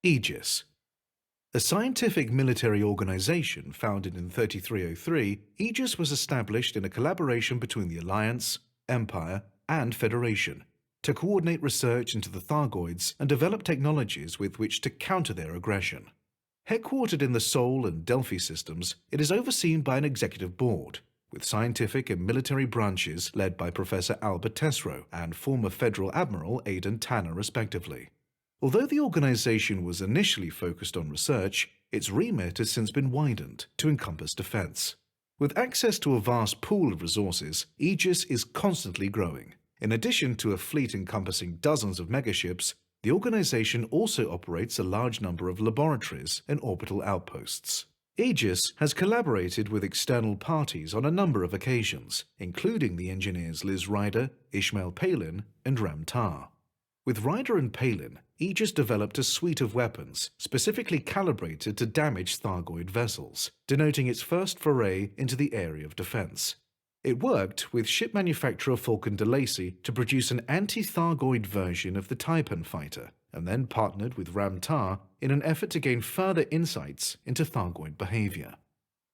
Aegis. A scientific military organization founded in 3303, Aegis was established in a collaboration between the Alliance, Empire, and Federation to coordinate research into the Thargoids and develop technologies with which to counter their aggression. Headquartered in the Sol and Delphi systems, it is overseen by an executive board, with scientific and military branches led by Professor Albert Tesreau and former Federal Admiral Aidan Tanner respectively. Although the organization was initially focused on research, its remit has since been widened to encompass defense. With access to a vast pool of resources, Aegis is constantly growing. In addition to a fleet encompassing dozens of megaships, the organization also operates a large number of laboratories and orbital outposts. Aegis has collaborated with external parties on a number of occasions, including the engineers Liz Ryder, Ishmael Palin, and Ram Tah. With Ryder and Palin, Aegis developed a suite of weapons specifically calibrated to damage Thargoid vessels, denoting its first foray into the area of defense. It worked with ship manufacturer Falcon de Lacy to produce an anti-Thargoid version of the Taipan fighter, and then partnered with Ram Tah in an effort to gain further insights into Thargoid behavior.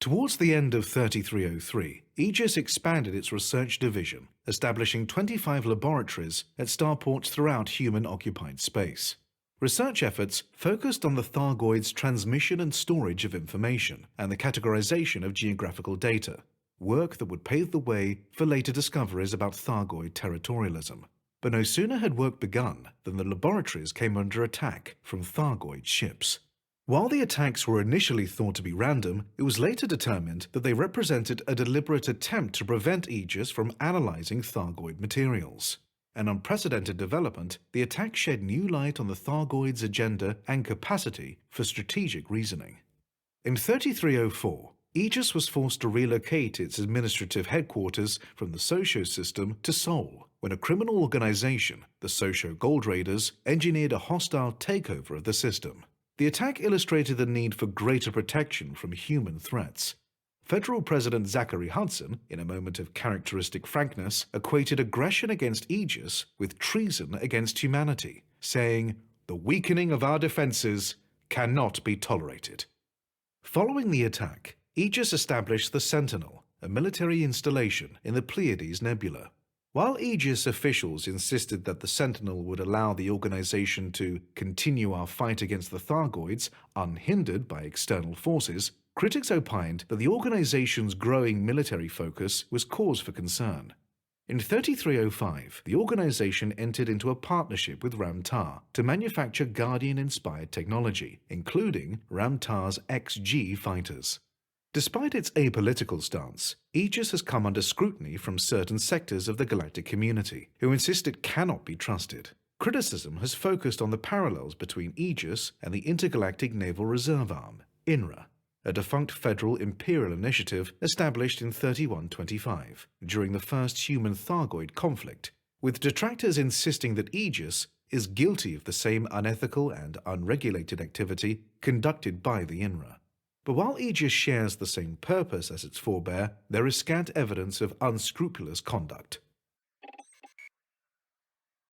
Towards the end of 3303, Aegis expanded its research division, establishing 25 laboratories at starports throughout human-occupied space. Research efforts focused on the Thargoids' transmission and storage of information and the categorization of geographical data, work that would pave the way for later discoveries about Thargoid territorialism. But no sooner had work begun than the laboratories came under attack from Thargoid ships. While the attacks were initially thought to be random, it was later determined that they represented a deliberate attempt to prevent Aegis from analyzing Thargoid materials. An unprecedented development, the attack shed new light on the Thargoids' agenda and capacity for strategic reasoning. In 3304, Aegis was forced to relocate its administrative headquarters from the Socio system to Sol, when a criminal organization, the Socio Gold Raiders, engineered a hostile takeover of the system. The attack illustrated the need for greater protection from human threats. Federal President Zachary Hudson, in a moment of characteristic frankness, equated aggression against Aegis with treason against humanity, saying, "The weakening of our defenses cannot be tolerated." Following the attack, Aegis established the Sentinel, a military installation in the Pleiades Nebula. While Aegis officials insisted that the Sentinel would allow the organization to continue our fight against the Thargoids unhindered by external forces, critics opined that the organization's growing military focus was cause for concern. In 3305, the organization entered into a partnership with Ram Tah to manufacture Guardian-inspired technology, including Ram Tah's XG fighters. Despite its apolitical stance, Aegis has come under scrutiny from certain sectors of the galactic community, who insist it cannot be trusted. Criticism has focused on the parallels between Aegis and the Intergalactic Naval Reserve Arm, INRA, a defunct federal imperial initiative established in 3125 during the first human-Thargoid conflict, with detractors insisting that Aegis is guilty of the same unethical and unregulated activity conducted by the INRA. But while Aegis shares the same purpose as its forebear, there is scant evidence of unscrupulous conduct.